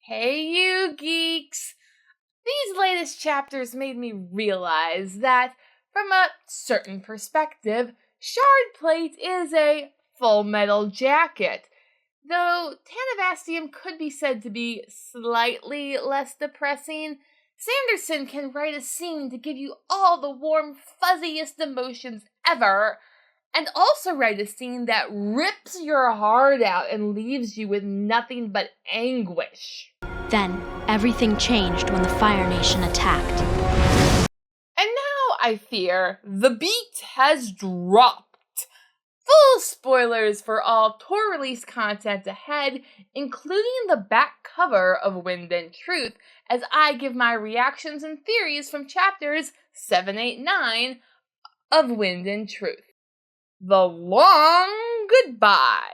Hey you geeks! These latest chapters made me realize that, from a certain perspective, shard plate is a full metal jacket, though Tanavastium could be said to be slightly less depressing. Sanderson can write a scene to give you all the warm, fuzziest emotions ever, and also write a scene that rips your heart out and leaves you with nothing but anguish. Then, everything changed when the Fire Nation attacked. And now, I fear, the beat has dropped. Full spoilers for all tour release content ahead, including the back cover of Wind and Truth, as I give my reactions and theories from chapters 7, 8, 9 of Wind and Truth. The long goodbye.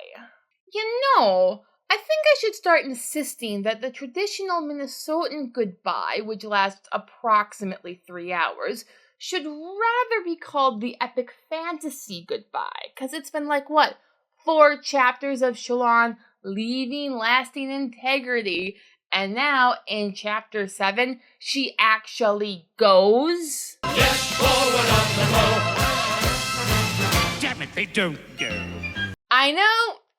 I think I should start insisting that the traditional Minnesotan goodbye, which lasts approximately 3 hours, should rather be called the epic fantasy goodbye, because it's been 4 chapters of Shallan leaving lasting integrity, and now in chapter 7, she actually goes. Yes, forward on the road. Damn it, they don't go.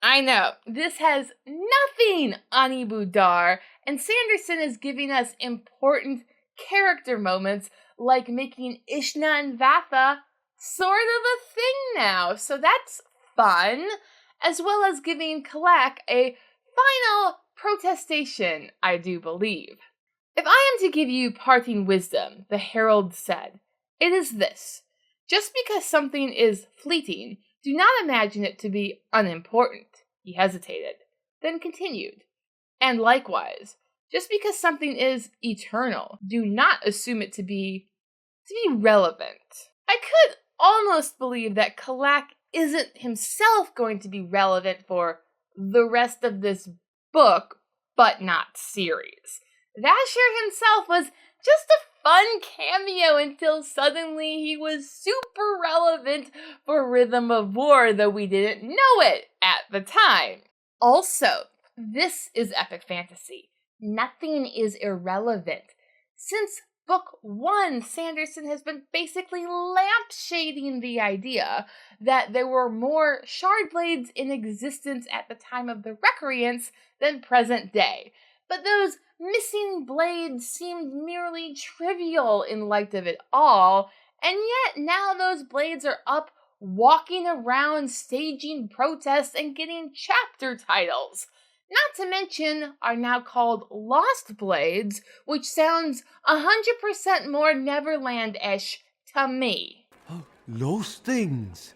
I know. This has nothing on Ibudar, and Sanderson is giving us important character moments like making Ishna and Vatha sort of a thing now, so that's fun, as well as giving Kalak a final protestation, I do believe. If I am to give you parting wisdom, the Herald said, it is this: just because something is fleeting, do not imagine it to be unimportant. He hesitated, then continued. And likewise, just because something is eternal, do not assume it to be relevant. I could almost believe that Kalak isn't himself going to be relevant for the rest of this book, but not series. Vasher himself was just a fun cameo until suddenly he was super relevant for Rhythm of War, though we didn't know it at the time. Also, this is epic fantasy. Nothing is irrelevant. Since Book 1, Sanderson has been basically lampshading the idea that there were more shard blades in existence at the time of the Recreants than present day. But those missing blades seemed merely trivial in light of it all, and yet now those blades are up, walking around, staging protests, and getting chapter titles. Not to mention are now called Lost Blades, which sounds 100% more Neverland-ish to me. Lost things.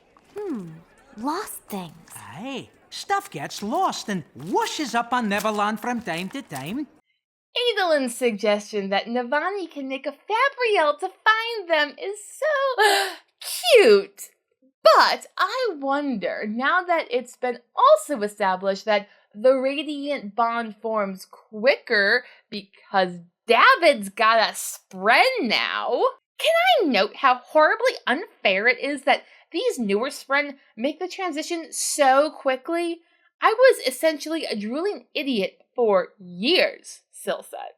Lost things. Aye, stuff gets lost and whooshes up on Neverland from time to time. Adolin's suggestion that Navani can make a Fabriel to find them is so cute. But I wonder, now that it's been also established that the Radiant bond forms quicker because David's got a spren now, can I note how horribly unfair it is that these newer spren make the transition so quickly? I was essentially a drooling idiot for years, Syl said.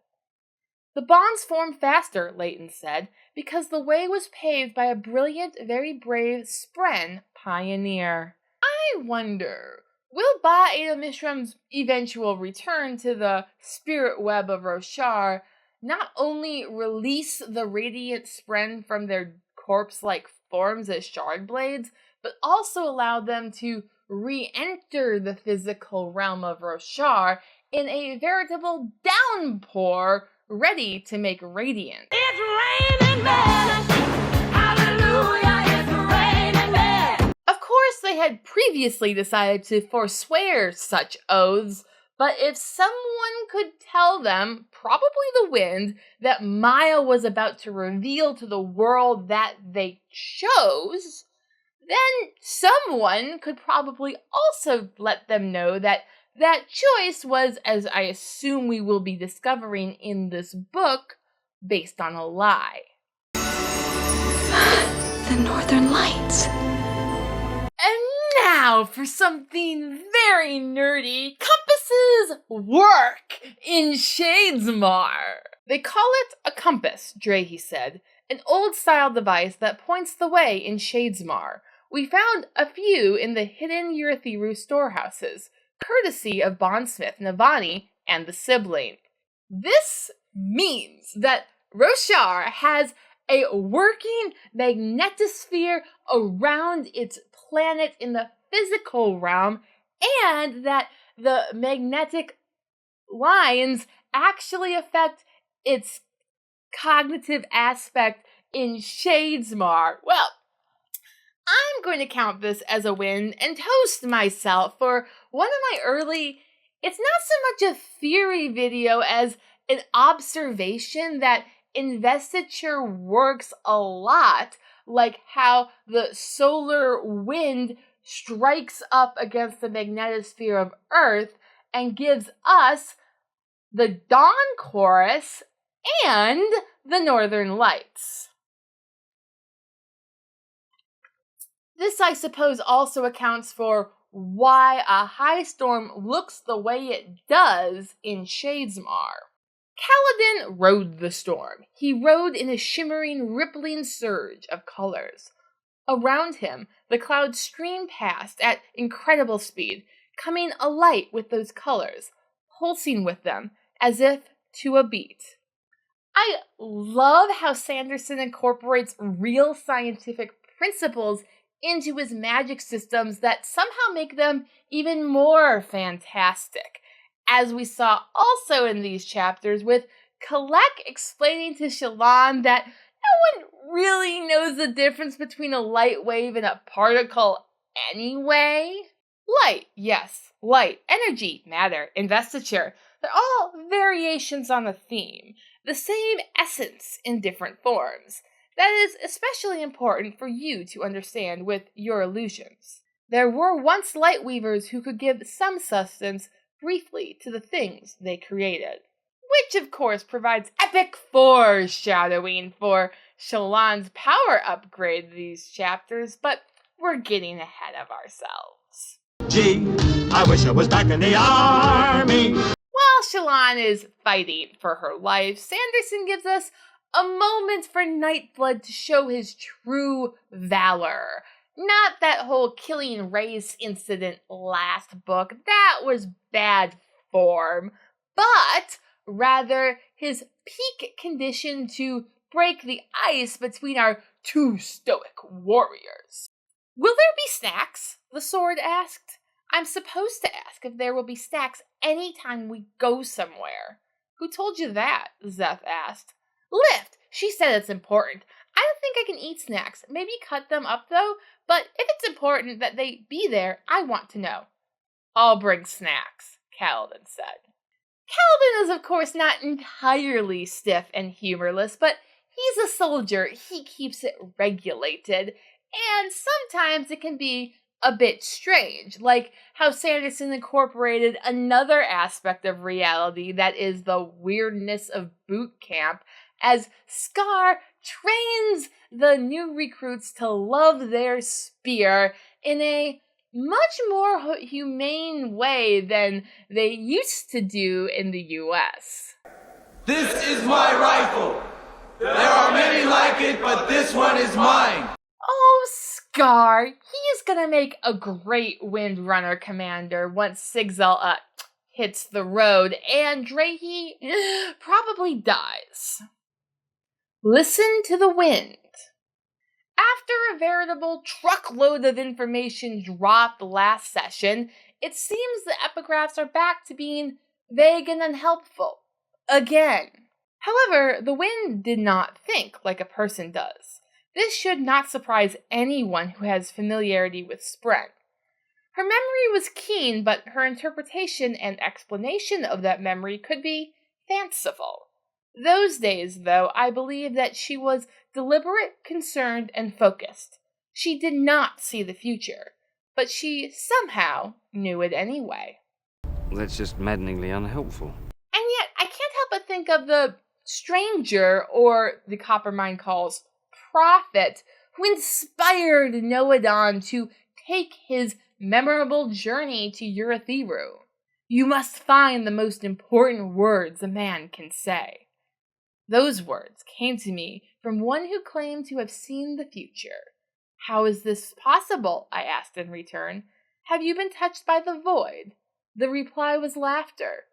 The bonds form faster, Leighton said, because the way was paved by a brilliant, very brave spren pioneer. I wonder, will Ba Ada Mishram's eventual return to the spirit web of Roshar not only release the radiant spren from their corpse-like forms as shard blades, but also allow them to re-enter the physical realm of Roshar in a veritable downpour ready to make radiant? It's raining men. Hallelujah, it's raining men. Of course, they had previously decided to forswear such oaths, but if someone could tell them, probably the wind, that Maya was about to reveal to the world that they chose, then someone could probably also let them know that that choice was, as I assume we will be discovering in this book, based on a lie. The Northern Lights. And now for something very nerdy, compass compasses work in Shadesmar. They call it a compass, Drahe said, an old-style device that points the way in Shadesmar. We found a few in the hidden Urithiru storehouses, courtesy of bondsmith Navani and the sibling. This means that Roshar has a working magnetosphere around its planet in the physical realm, and that the magnetic lines actually affect its cognitive aspect in Shadesmar. Well, I'm going to count this as a win and toast myself for one of my early, it's not so much a theory video as an observation that investiture works a lot like how the solar wind strikes up against the magnetosphere of Earth and gives us the Dawn Chorus and the Northern Lights. This, I suppose, also accounts for why a high storm looks the way it does in Shadesmar. Kaladin rode the storm. He rode in a shimmering, rippling surge of colors. Around him, the clouds streamed past at incredible speed, coming alight with those colors, pulsing with them as if to a beat. I love how Sanderson incorporates real scientific principles into his magic systems that somehow make them even more fantastic, as we saw also in these chapters with Kalek explaining to Shallan that no one really knows the difference between a light wave and a particle anyway. Light, yes, light, energy, matter, investiture, they're all variations on a theme, the same essence in different forms. That is especially important for you to understand with your illusions. There were once light weavers who could give some substance briefly to the things they created. Which, of course, provides epic foreshadowing for Shallan's power upgrade these chapters, but we're getting ahead of ourselves. Gee, I wish I was back in the army. While Shallan is fighting for her life, Sanderson gives us a moment for Nightblood to show his true valor. Not that whole killing Race incident last book, that was bad form, but rather his peak condition to break the ice between our two stoic warriors. Will there be snacks? The sword asked. I'm supposed to ask if there will be snacks any time we go somewhere. Who told you that? Zeph asked. Lift! She said it's important. I don't think I can eat snacks. Maybe cut them up though, but if it's important that they be there, I want to know. I'll bring snacks, Kaladin said. Kaladin is of course not entirely stiff and humorless, but he's a soldier. He keeps it regulated, and sometimes it can be a bit strange, like how Sanderson incorporated another aspect of reality that is the weirdness of boot camp, as Scar trains the new recruits to love their spear in a much more humane way than they used to do in the US. This is my rifle. There are many like it, but this one is mine. Oh, Scar, he is gonna make a great Windrunner commander once Sigzil hits the road, and Drahe probably dies. Listen to the wind. After a veritable truckload of information dropped last session, it seems the epigraphs are back to being vague and unhelpful. Again. However, the wind did not think like a person does. This should not surprise anyone who has familiarity with Spren. Her memory was keen, but her interpretation and explanation of that memory could be fanciful. Those days, though, I believe that she was deliberate, concerned, and focused. She did not see the future, but she somehow knew it anyway. That's just maddeningly unhelpful. And yet, I can't help but think of the stranger, or the Coppermind calls prophet, who inspired Noadon to take his memorable journey to Urithiru. You must find the most important words a man can say. Those words came to me from one who claimed to have seen the future. How is this possible? I asked in return. Have you been touched by the void? The reply was laughter.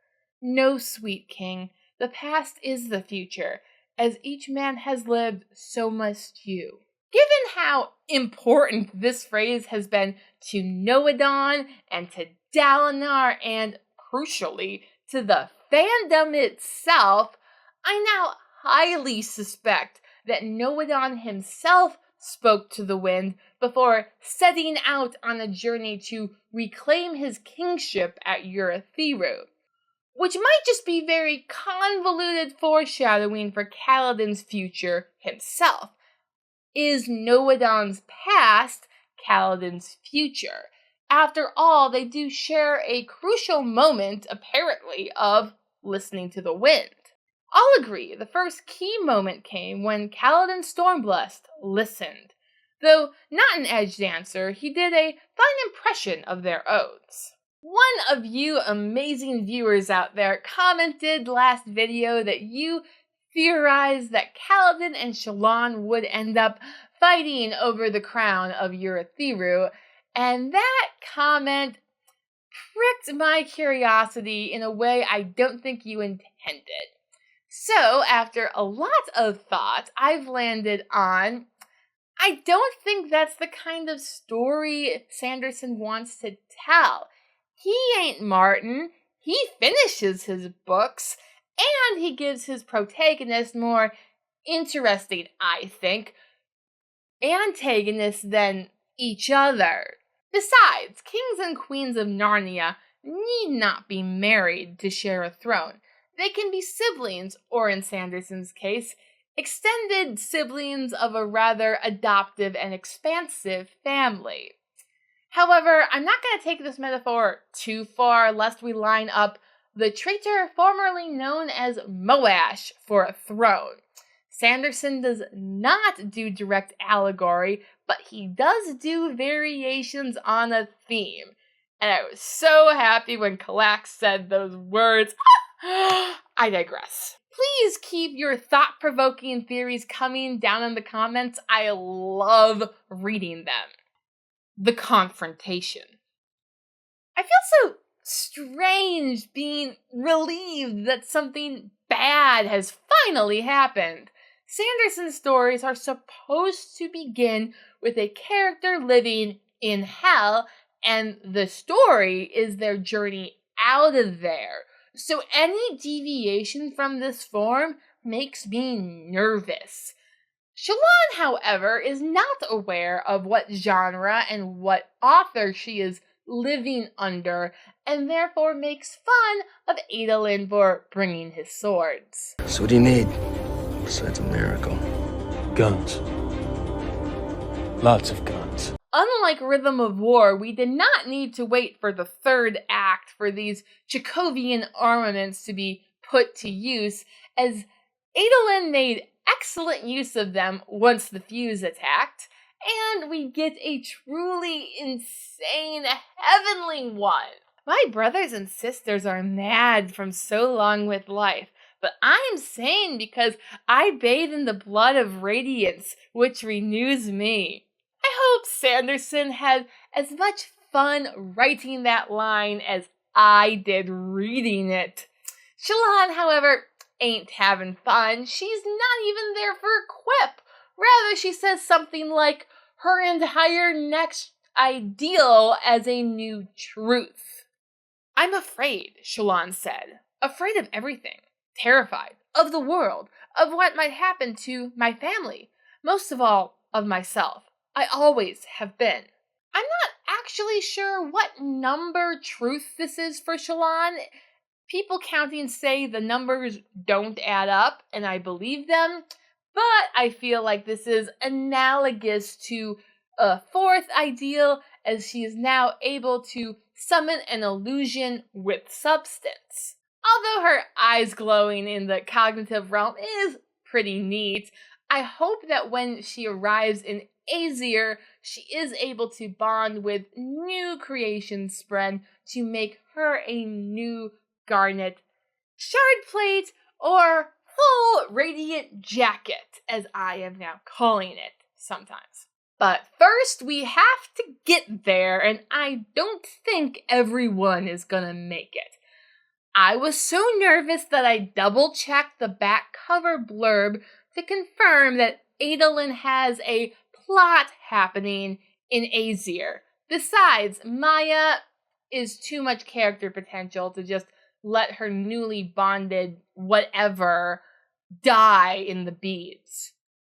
No, sweet king, the past is the future. As each man has lived, so must you. Given how important this phrase has been to Noadon and to Dalinar and, crucially, to the fandom itself, I now highly suspect that Noadon himself spoke to the wind before setting out on a journey to reclaim his kingship at Urithiru, which might just be very convoluted foreshadowing for Kaladin's future himself. Is Noadon's past Kaladin's future? After all, they do share a crucial moment, apparently, of listening to the wind. I'll agree, the first key moment came when Kaladin Stormblessed listened. Though not an edged answer, he did a fine impression of their oaths. One of you amazing viewers out there commented last video that you theorized that Kaladin and Shallan would end up fighting over the crown of Urithiru, and that comment pricked my curiosity in a way I don't think you intended. So, after a lot of thought, I've landed on, I don't think that's the kind of story Sanderson wants to tell. He ain't Martin. He finishes his books, and he gives his protagonist more interesting, I think, antagonists than each other. Besides, kings and queens of Narnia need not be married to share a throne. They can be siblings, or in Sanderson's case, extended siblings of a rather adoptive and expansive family. However, I'm not going to take this metaphor too far lest we line up the traitor formerly known as Moash for a throne. Sanderson does not do direct allegory, but he does do variations on a theme. And I was so happy when Kalak said those words. I digress. Please keep your thought-provoking theories coming down in the comments. I love reading them. The confrontation. I feel so strange being relieved that something bad has finally happened. Sanderson's stories are supposed to begin with a character living in hell, and the story is their journey out of there. So any deviation from this form makes me nervous. Shallan, however, is not aware of what genre and what author she is living under, and therefore makes fun of Adolin for bringing his swords. So what do you need besides a miracle? Guns. Lots of guns. Unlike Rhythm of War, we did not need to wait for the third act for these Chekhovian armaments to be put to use, as Adolin made excellent use of them once the fuse attacked, and we get a truly insane heavenly one. My brothers and sisters are mad from so long with life, but I am sane because I bathe in the blood of radiance, which renews me. I hope Sanderson had as much fun writing that line as I did reading it. Shallan, however, ain't having fun. She's not even there for a quip. Rather, she says something like her entire next ideal as a new truth. I'm afraid, Shallan said. Afraid of everything. Terrified. Of the world. Of what might happen to my family. Most of all, of myself. I always have been. I'm not actually sure what number truth this is for Shallan. People counting say the numbers don't add up, and I believe them, but I feel like this is analogous to a fourth ideal, as she is now able to summon an illusion with substance. Although her eyes glowing in the cognitive realm is pretty neat, I hope that when she arrives in Aesir, she is able to bond with new creation Spren to make her a new Garnet shard plate or full radiant jacket, as I am now calling it sometimes. But first, we have to get there, and I don't think everyone is gonna make it. I was so nervous that I double-checked the back cover blurb to confirm that Adolin has a plot happening in Aesir. Besides, Maya is too much character potential to just let her newly bonded whatever die in the beads.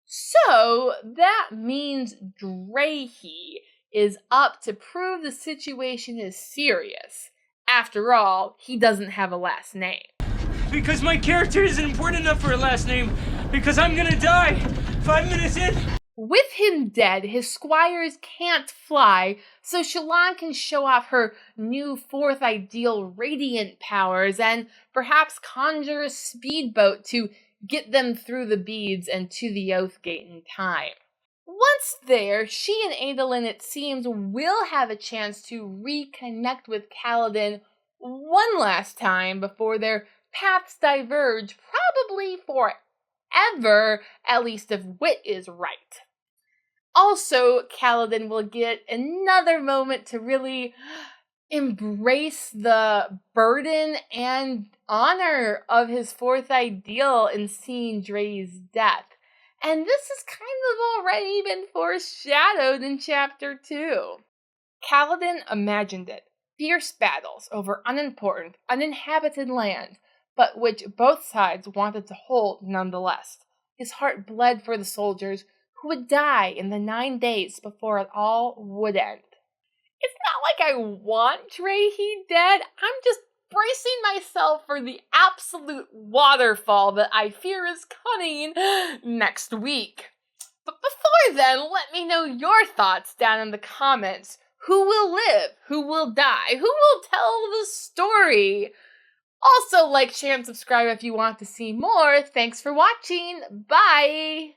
So that means Drahe is up to prove the situation is serious. After all, he doesn't have a last name. Because my character isn't important enough for a last name. Because I'm gonna die 5 minutes in. With him dead, his squires can't fly, so Shallan can show off her new fourth ideal radiant powers and perhaps conjure a speedboat to get them through the beads and to the Oathgate in time. Once there, she and Adolin, it seems, will have a chance to reconnect with Kaladin one last time before their paths diverge, probably forever, at least if Wit is right. Also, Kaladin will get another moment to really embrace the burden and honor of his fourth ideal in seeing Drahe's death. And this has kind of already been foreshadowed in Chapter 2. Kaladin imagined it. Fierce battles over unimportant, uninhabited land, but which both sides wanted to hold nonetheless. His heart bled for the soldiers who would die in the 9 days before it all would end. It's not like I want Drahe dead, I'm just bracing myself for the absolute waterfall that I fear is coming next week. But before then, let me know your thoughts down in the comments. Who will live? Who will die? Who will tell the story? Also, like, share, and subscribe if you want to see more. Thanks for watching. Bye!